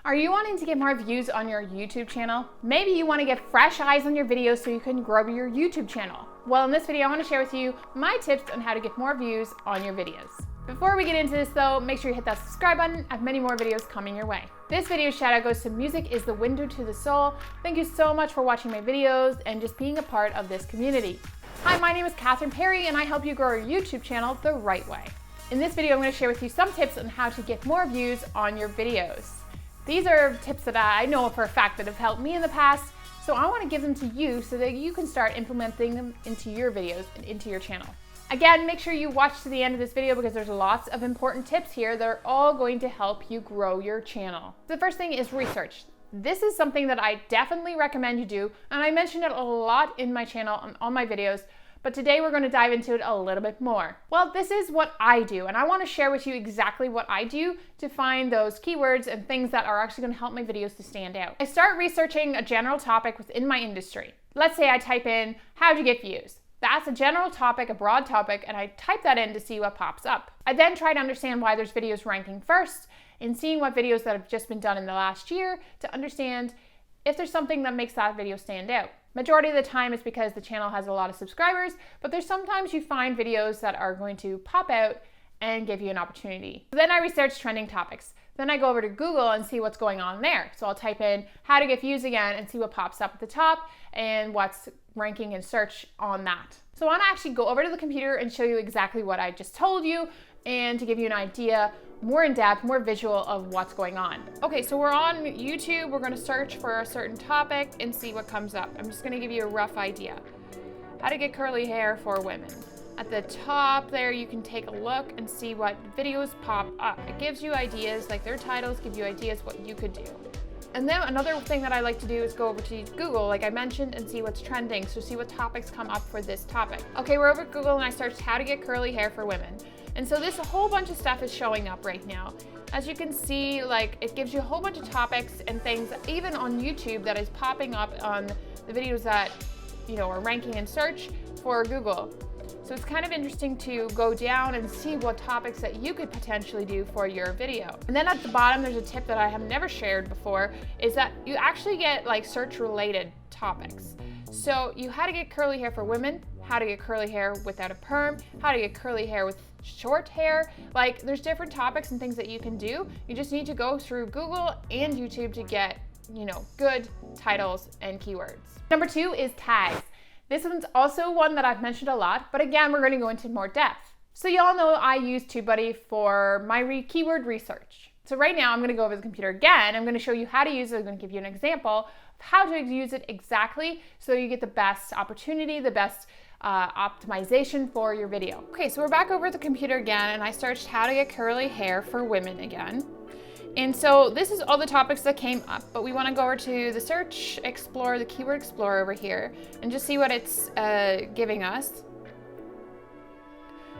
Are you wanting to get more views on your YouTube channel? Maybe you want to get fresh eyes on your videos so you can grow your YouTube channel. Well, in this video, I want to share with you my tips on how to get more views on your videos. Before we get into this though, make sure you hit that subscribe button. I have many more videos coming your way. This video's shout out goes to Music is the Window to the Soul. Thank you so much for watching my videos and just being a part of this community. Hi, my name is Catherine Perry and I help you grow your YouTube channel the right way. In this video, I'm going to share with you some tips on how to get more views on your videos. These are tips that I know for a fact that have helped me in the past, so I want to give them to you so that you can start implementing them into your videos and into your channel. Again, make sure you watch to the end of this video because there's lots of important tips here that are all going to help you grow your channel. The first thing is research. This is something that I definitely recommend you do, and I mention it a lot in my channel and on my videos, but today we're going to dive into it a little bit more. Well, this is what I do, and I want to share with you exactly what I do to find those keywords and things that are actually going to help my videos to stand out. I start researching a general topic within my industry. Let's say I type in how to get views. That's a general topic, a broad topic, and I type that in to see what pops up. I then try to understand why there's videos ranking first and seeing what videos that have just been done in the last year to understand if there's something that makes that video stand out. Majority of the time it's because the channel has a lot of subscribers, but there's sometimes you find videos that are going to pop out and give you an opportunity. Then I research trending topics. Then I go over to Google and see what's going on there. So I'll type in how to get views again and see what pops up at the top and what's ranking and search on that. So I want to actually go over to the computer and show you exactly what I just told you and to give you an idea more in depth, more visual of what's going on. Okay, so we're on YouTube. We're going to search for a certain topic and see what comes up. I'm just going to give you a rough idea. How to get curly hair for women. At the top there, you can take a look and see what videos pop up. It gives you ideas, like their titles give you ideas what you could do. And then another thing that I like to do is go over to Google, like I mentioned, and see what's trending. So see what topics come up for this topic. Okay, we're over at Google and I searched how to get curly hair for women. And so this whole bunch of stuff is showing up right now. As you can see, like it gives you a whole bunch of topics and things, even on YouTube, that is popping up on the videos that, you know, are ranking in search for Google. So it's kind of interesting to go down and see what topics that you could potentially do for your video. And then at the bottom, there's a tip that I have never shared before, is that you actually get like search related topics. So you how to get curly hair for women, how to get curly hair without a perm, how to get curly hair with short hair. Like there's different topics and things that you can do. You just need to go through Google and YouTube to get, you know, good titles and keywords. Number 2 is tags. This one's also one that I've mentioned a lot, but again, we're going to go into more depth. So y'all know I use TUBEBUDDY for my keyword research. So right now I'm going to go over the computer again. I'm going to show you how to use it. I'm going to give you an example of how to use it exactly so you get the best opportunity, the best optimization for your video. Okay, so we're back over at the computer again and I searched how to get curly hair for women again. And so this is all the topics that came up, but we want to go over to the search explorer, the keyword explorer over here, and just see what it's giving us.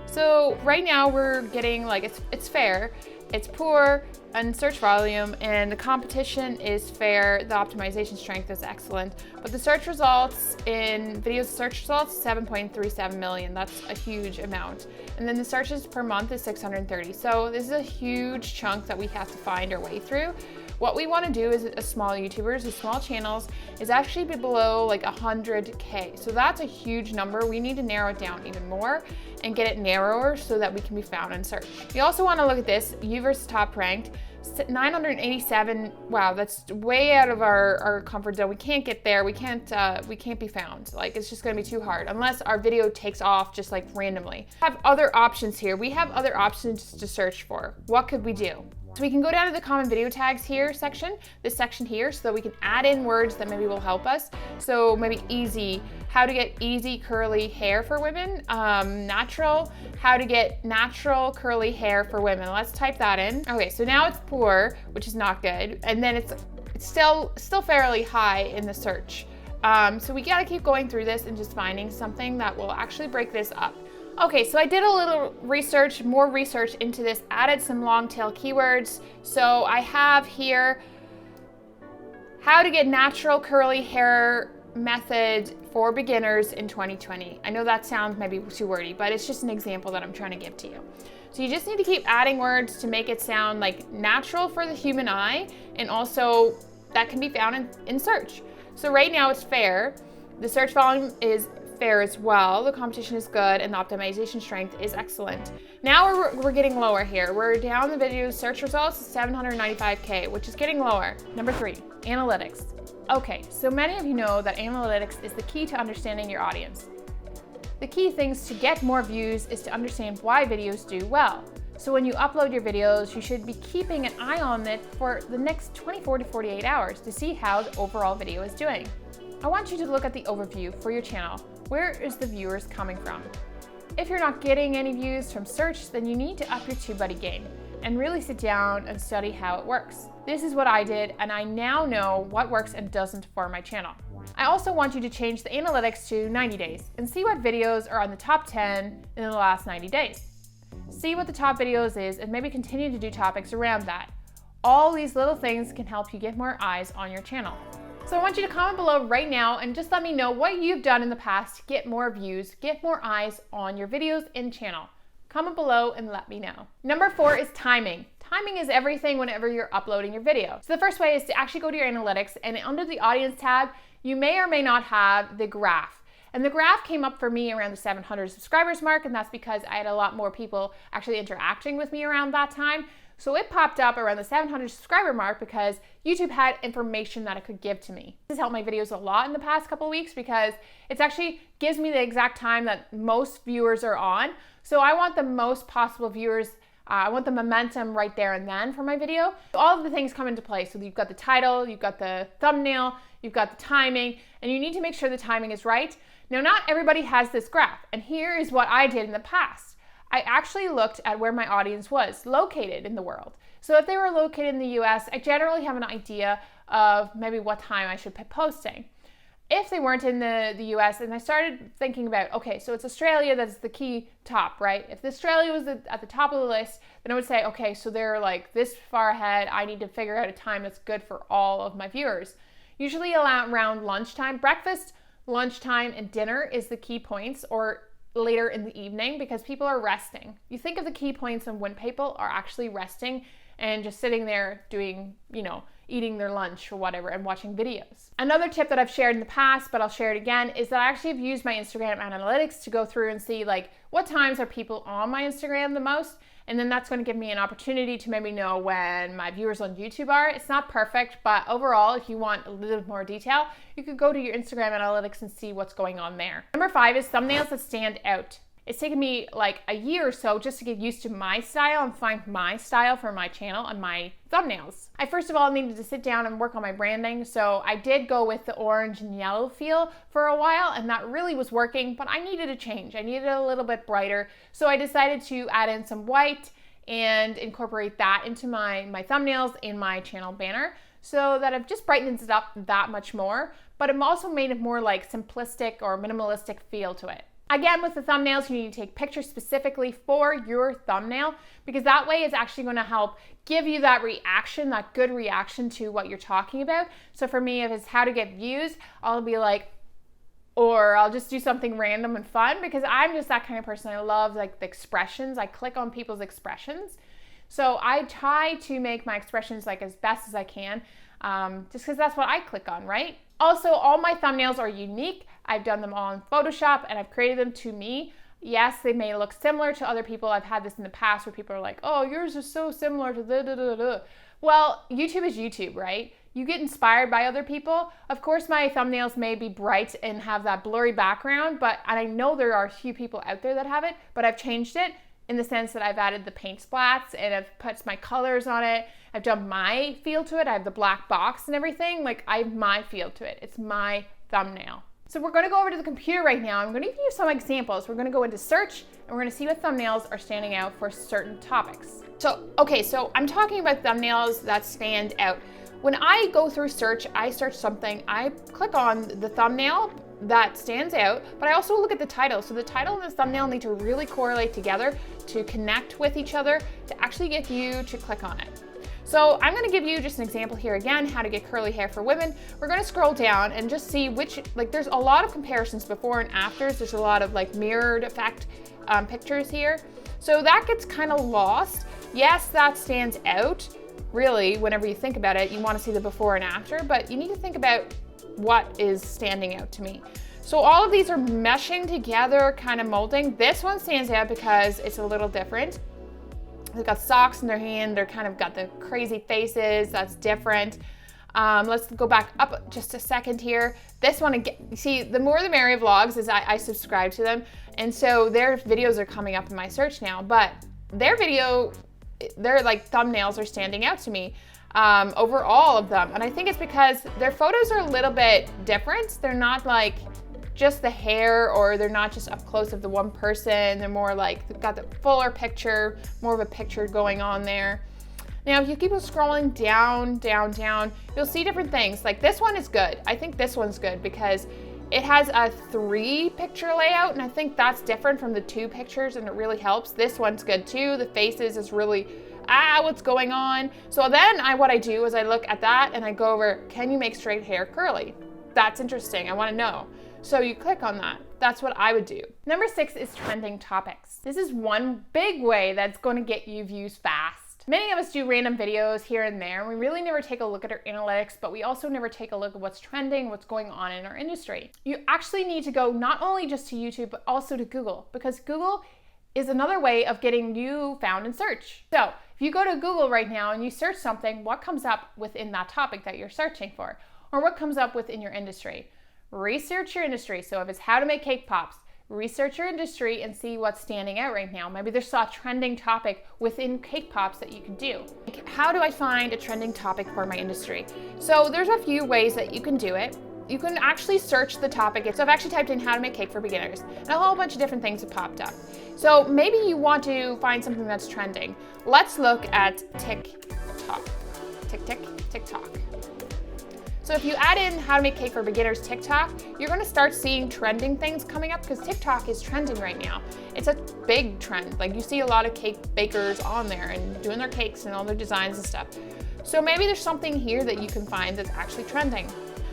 So right now we're getting like, it's fair, it's poor, and search volume, and the competition is fair, the optimization strength is excellent, but the search results in videos search results, 7.37 million. That's a huge amount. And then the searches per month is 630. So this is a huge chunk that we have to find our way through. What we want to do as small YouTubers, as small channels, is actually be below like 100K. So that's a huge number. We need to narrow it down even more and get it narrower so that we can be found in search. You also want to look at this, you versus top ranked, 987. Wow, that's way out of our comfort zone. We can't get there. We can't be found. Like it's just going to be too hard unless our video takes off just like randomly. We have other options here. We have other options to search for. What could we do? So we can go down to the common video tags here section, this section here, so that we can add in words that maybe will help us. So maybe easy, how to get easy curly hair for women, natural, how to get natural curly hair for women. Let's type that in. Okay, so now it's poor, which is not good. And then it's still fairly high in the search. So we gotta keep going through this and just finding something that will actually break this up. Okay, so I did a little research, more research into this, added some long tail keywords. So I have here, how to get natural curly hair method for beginners in 2020. I know that sounds maybe too wordy, but it's just an example that I'm trying to give to you. So you just need to keep adding words to make it sound like natural for the human eye, and also that can be found in search. So right now it's fair. The search volume is fair as well. The competition is good and the optimization strength is excellent. Now we're getting lower here. We're down the video search results to 795K, which is getting lower. Number 3, analytics. Okay, so many of you know that analytics is the key to understanding your audience. The key things to get more views is to understand why videos do well. So when you upload your videos, you should be keeping an eye on it for the next 24 to 48 hours to see how the overall video is doing. I want you to look at the overview for your channel. Where is the viewers coming from? If you're not getting any views from search, then you need to up your TubeBuddy game and really sit down and study how it works. This is what I did, and I now know what works and doesn't for my channel. I also want you to change the analytics to 90 days and see what videos are on the top 10 in the last 90 days. See what the top videos is and maybe continue to do topics around that. All these little things can help you get more eyes on your channel. So I want you to comment below right now and just let me know what you've done in the past to get more views, get more eyes on your videos and channel. Comment below and let me know. Number 4 is timing. Timing is everything whenever you're uploading your video. So the first way is to actually go to your analytics, and under the audience tab, you may or may not have the graph. And the graph came up for me around the 700 subscribers mark, and that's because I had a lot more people actually interacting with me around that time. So it popped up around the 700 subscriber mark because YouTube had information that it could give to me. This has helped my videos a lot in the past couple of weeks because it actually gives me the exact time that most viewers are on. So I want the most possible viewers. I want the momentum right there and then for my video. All of the things come into play. So you've got the title, you've got the thumbnail, you've got the timing, and you need to make sure the timing is right. Now, not everybody has this graph, and here is what I did in the past. I actually looked at where my audience was located in the world. So if they were located in the US, I generally have an idea of maybe what time I should be posting. If they weren't in the US, and I started thinking about, okay, so it's Australia that's the key top, right? If Australia was at the top of the list, then I would say, okay, so they're like this far ahead. I need to figure out a time that's good for all of my viewers. Usually around lunchtime, breakfast, lunchtime, and dinner is the key points, or later in the evening, because people are resting. You think of the key points and when people are actually resting and just sitting there doing, eating their lunch or whatever and watching videos. Another tip that I've shared in the past, but I'll share it again, is that I actually have used my Instagram analytics to go through and see like what times are people on my Instagram the most, and then that's going to give me an opportunity to maybe know when my viewers on YouTube are. It's not perfect, but overall, if you want a little bit more detail, you could go to your Instagram analytics and see what's going on there. Number 5 is thumbnails that stand out. It's taken me like a year or so just to get used to my style and find my style for my channel and my thumbnails. I first of all needed to sit down and work on my branding, so I did go with the orange and yellow feel for a while, and that really was working, but I needed a change. I needed a little bit brighter, so I decided to add in some white and incorporate that into my thumbnails in my channel banner, so that I've just brightened it up that much more, but I've also made it more like simplistic or minimalistic feel to it. Again, with the thumbnails, you need to take pictures specifically for your thumbnail, because that way it's actually going to help give you that reaction, that good reaction to what you're talking about. So for me, if it's how to get views, I'll be like, or I'll just do something random and fun, because I'm just that kind of person. I love like the expressions. I click on people's expressions. So I try to make my expressions like as best as I can, just because that's what I click on, right? Also, all my thumbnails are unique. I've done them all in Photoshop and I've created them to me. Yes, they may look similar to other people. I've had this in the past where people are like, oh, yours is so similar to da. Well, YouTube is YouTube, right? You get inspired by other people. Of course, my thumbnails may be bright and have that blurry background, and I know there are a few people out there that have it, but I've changed it in the sense that I've added the paint splats and I've put my colors on it. I've done my feel to it. I have the black box and everything. Like, I have my feel to it. It's my thumbnail. So we're going to go over to the computer right now. I'm going to give you some examples. We're going to go into search and we're going to see what thumbnails are standing out for certain topics. So I'm talking about thumbnails that stand out. When I go through search, I search something, I click on the thumbnail that stands out, but I also look at the title. So the title and the thumbnail need to really correlate together to connect with each other to actually get you to click on it. So I'm going to give you just an example here again, how to get curly hair for women. We're going to scroll down and just see which, there's a lot of comparisons before and afters. There's a lot of mirrored effect pictures here. So that gets kind of lost. Yes, that stands out. Really, whenever you think about it, you want to see the before and after, but you need to think about what is standing out to me. So all of these are meshing together, kind of molding. This one stands out because it's a little different. They've got socks in their hand. They're kind of got the crazy faces. That's different. Let's go back up just a second here. This one, again, you see, the more the merry vlogs is I subscribe to them. And so their videos are coming up in my search now, but their like thumbnails are standing out to me over all of them. And I think it's because their photos are a little bit different. They're not like just the hair, or they're not just up close of the one person. They're more like, they've got the fuller picture, more of a picture going on there. Now, if you keep scrolling down, down, down, you'll see different things. Like this one is good. I think this one's good because it has a 3 picture layout, and I think that's different from the 2 pictures, and it really helps. This one's good too. The faces is really, what's going on? So then what I do is I look at that and I go over, can you make straight hair curly? That's interesting, I wanna know. So you click on that. That's what I would do. Number 6 is trending topics. This is one big way that's gonna get you views fast. Many of us do random videos here and there, and we really never take a look at our analytics, but we also never take a look at what's trending, what's going on in our industry. You actually need to go not only just to YouTube, but also to Google, because Google is another way of getting you found in search. So if you go to Google right now and you search something, what comes up within that topic that you're searching for? Or what comes up within your industry? Research your industry. So if it's how to make cake pops, research your industry and see what's standing out right now. Maybe there's a trending topic within cake pops that you could do. How do I find a trending topic for my industry? So there's a few ways that you can do it. You can actually search the topic. So I've actually typed in how to make cake for beginners, and a whole bunch of different things have popped up. So maybe you want to find something that's trending. Let's look at TikTok. TikTok. So if you add in how to make cake for beginners TikTok, you're gonna start seeing trending things coming up, because TikTok is trending right now. It's a big trend. Like, you see a lot of cake bakers on there and doing their cakes and all their designs and stuff. So maybe there's something here that you can find that's actually trending.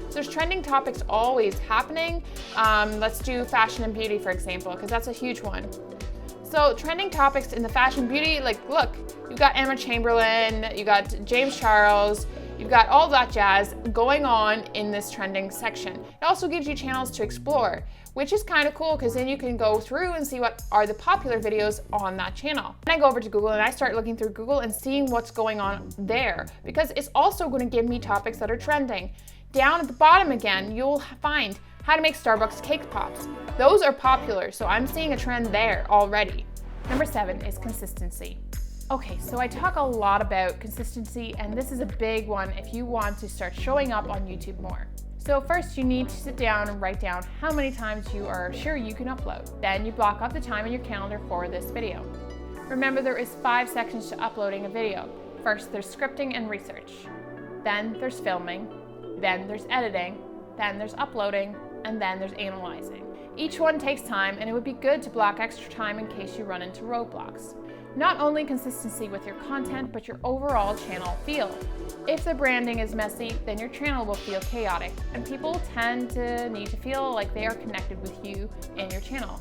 So there's trending topics always happening. Let's do fashion and beauty, for example, because that's a huge one. So trending topics in the fashion beauty, like, look, you've got Emma Chamberlain, you got James Charles, you've got all that jazz going on in this trending section. It also gives you channels to explore, which is kind of cool, because then you can go through and see what are the popular videos on that channel. Then I go over to Google and I start looking through Google and seeing what's going on there, because it's also going to give me topics that are trending. Down at the bottom again, you'll find how to make Starbucks cake pops. Those are popular, so I'm seeing a trend there already. Number 7 is consistency. Okay, so I talk a lot about consistency, and this is a big one if you want to start showing up on YouTube more. So first, you need to sit down and write down how many times you are sure you can upload. Then you block off the time in your calendar for this video. Remember, there is 5 sections to uploading a video. First, there's scripting and research. Then there's filming. Then there's editing. Then there's uploading. And then there's analyzing. Each one takes time, and it would be good to block extra time in case you run into roadblocks. Not only consistency with your content, but your overall channel feel. If the branding is messy, then your channel will feel chaotic, and people tend to need to feel like they are connected with you and your channel,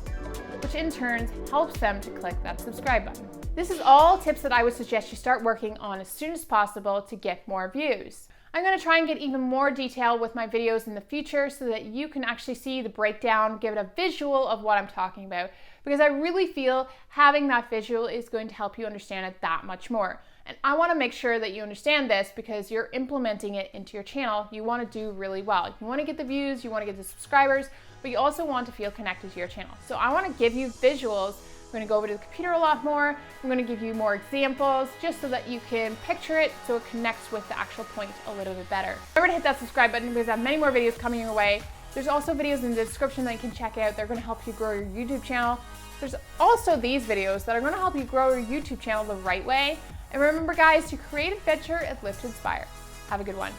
which in turn helps them to click that subscribe button. This is all tips that I would suggest you start working on as soon as possible to get more views. I'm going to try and get even more detail with my videos in the future so that you can actually see the breakdown, give it a visual of what I'm talking about, because I really feel having that visual is going to help you understand it that much more. And I want to make sure that you understand this, because you're implementing it into your channel. You want to do really well. You want to get the views, you want to get the subscribers, but you also want to feel connected to your channel. So I want to give you visuals. I'm going to go over to the computer a lot more. I'm going to give you more examples just so that you can picture it, so it connects with the actual point a little bit better. Remember to hit that subscribe button, because I have many more videos coming your way. There's also videos in the description that you can check out. They're going to help you grow your YouTube channel. There's also these videos that are going to help you grow your YouTube channel the right way. And remember, guys, to create adventure and live to inspire. Have a good one.